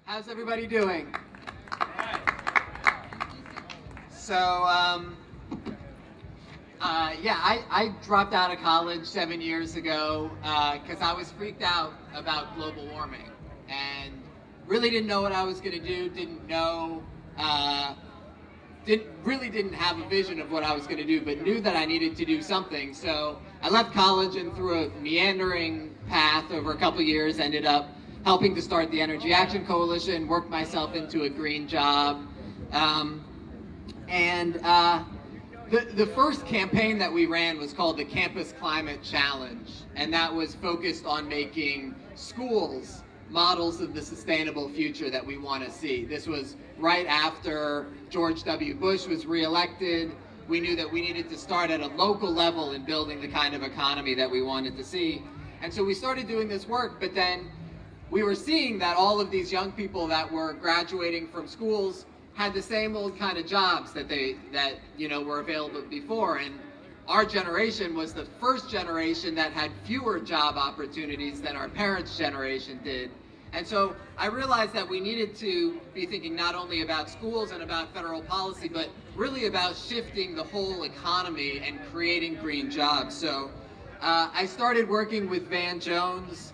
How's everybody doing? So, I dropped out of college 7 years ago because I was freaked out about global warming and really didn't know what I was going to do. Didn't have a vision of what I was going to do, but knew that I needed to do something. So I left college and through a meandering path over a couple years ended up helping to start the Energy Action Coalition, worked myself into a green job. The first campaign that we ran was called the Campus Climate Challenge, and that was focused on making schools models of the sustainable future that we want to see. This was right after George W. Bush was reelected. We knew that we needed to start at a local level in building the kind of economy that we wanted to see. And so we started doing this work, but then we were seeing that all of these young people that were graduating from schools had the same old kind of jobs that were available before, and our generation was the first generation that had fewer job opportunities than our parents' generation did. And so I realized that we needed to be thinking not only about schools and about federal policy, but really about shifting the whole economy and creating green jobs. So I started working with Van Jones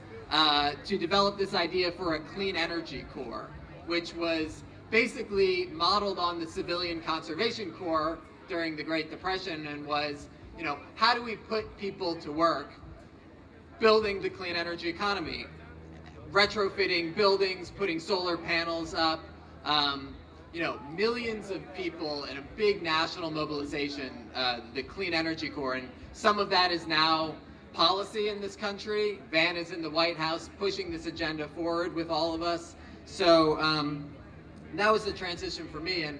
to develop this idea for a clean energy corps, which was basically modeled on the Civilian Conservation Corps during the Great Depression, and was, how do we put people to work building the clean energy economy, retrofitting buildings, putting solar panels up, millions of people in a big national mobilization, the Clean Energy Corps, and some of that is now policy in this country. Van is in the White House pushing this agenda forward with all of us. So that was the transition for me, and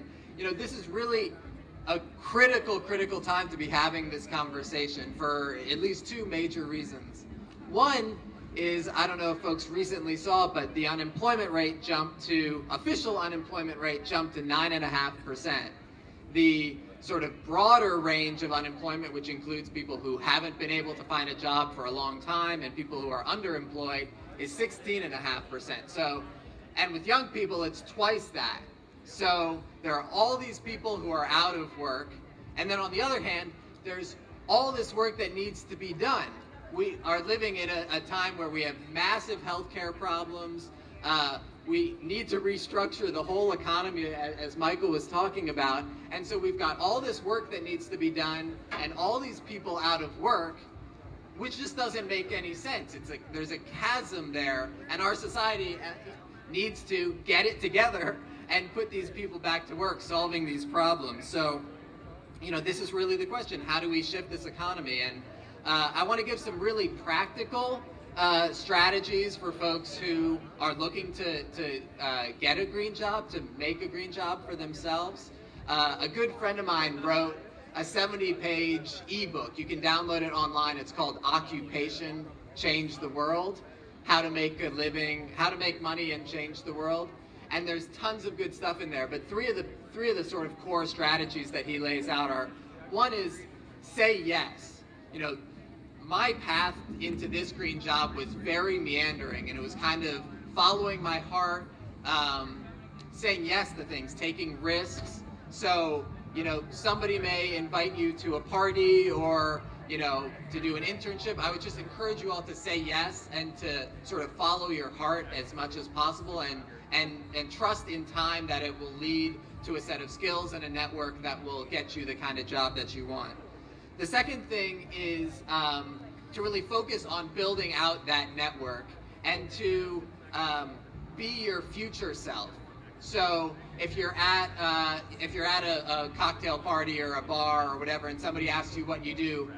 this is really a critical time to be having this conversation for at least two major reasons. One is, I don't know if folks recently saw, but the unemployment rate official unemployment rate jumped to 9.5%. The sort of broader range of unemployment, which includes people who haven't been able to find a job for a long time and people who are underemployed, is 16.5%. So, and with young people, it's twice that. So there are all these people who are out of work, and then on the other hand, there's all this work that needs to be done. We are living in a time where we have massive healthcare problems. We need to restructure the whole economy, as Michael was talking about, and so we've got all this work that needs to be done and all these people out of work, which just doesn't make any sense. It's like there's a chasm there, and our society needs to get it together and put these people back to work solving these problems. So, this is really the question: how do we shift this economy? And I want to give some really practical strategies for folks who are looking to get a green job, to make a green job for themselves. A good friend of mine wrote a 70-page ebook. You can download it online. It's called Occupation Change the World: How to Make a Living, How to Make Money and Change the World. And there's tons of good stuff in there, but three of the sort of core strategies that he lays out are: one is say yes. My path into this green job was very meandering, and it was kind of following my heart, saying yes to things, taking risks. So, somebody may invite you to a party or, to do an internship. I would just encourage you all to say yes and to sort of follow your heart as much as possible, and trust in time that it will lead to a set of skills and a network that will get you the kind of job that you want. The second thing is to really focus on building out that network and to be your future self. So if you're at a cocktail party or a bar or whatever, and somebody asks you what you do,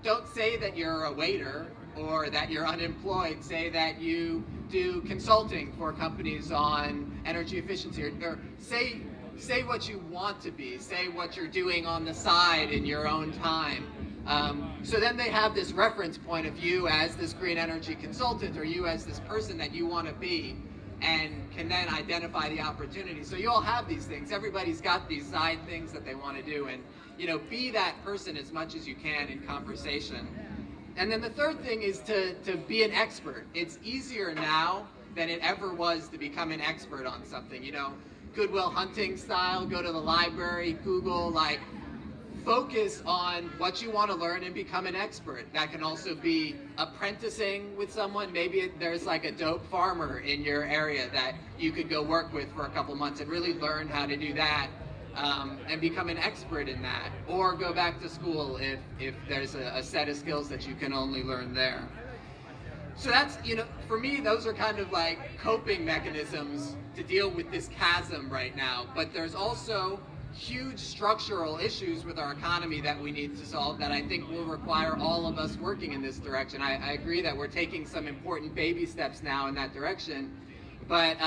don't say that you're a waiter or that you're unemployed. Say that you do consulting for companies on energy efficiency, or say what you want to be. Say what you're doing on the side in your own time. So then they have this reference point of you as this green energy consultant, or you as this person that you want to be, and can then identify the opportunity. So you all have these things. Everybody's got these side things that they want to do, and be that person as much as you can in conversation. And then the third thing is to be an expert. It's easier now than it ever was to become an expert on something. You know, Goodwill Hunting style, go to the library, Google, like, focus on what you want to learn and become an expert. That can also be apprenticing with someone. Maybe there's like a dope farmer in your area that you could go work with for a couple months and really learn how to do that. And become an expert in that, or go back to school if there's a set of skills that you can only learn there. So that's, you know, for me, those are kind of like coping mechanisms to deal with this chasm right now. But there's also huge structural issues with our economy that we need to solve that I think will require all of us working in this direction. I agree that we're taking some important baby steps now in that direction, but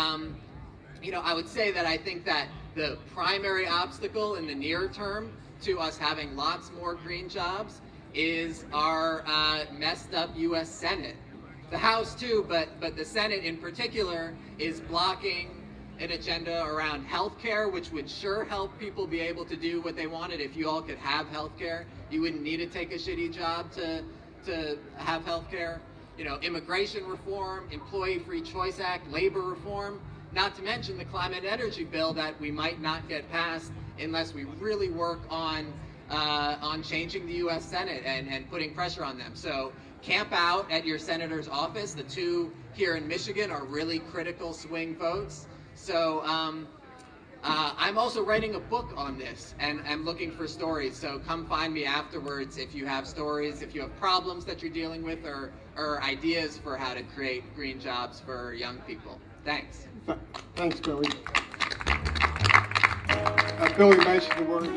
you know, I would say that I think that the primary obstacle in the near term to us having lots more green jobs is our messed up U.S. Senate. The House too, but the Senate in particular is blocking an agenda around healthcare, which would sure help people be able to do what they wanted. If you all could have healthcare, you wouldn't need to take a shitty job to have healthcare. You know, immigration reform, Employee Free Choice Act, labor reform, not to mention the climate energy bill that we might not get passed unless we really work on changing the U.S. Senate and putting pressure on them. So camp out at your senator's office. The two here in Michigan are really critical swing votes. So I'm also writing a book on this, and I'm looking for stories. So come find me afterwards if you have stories, if you have problems that you're dealing with, or ideas for how to create green jobs for young people. Thanks. Thanks, Billy. Billy mentioned the word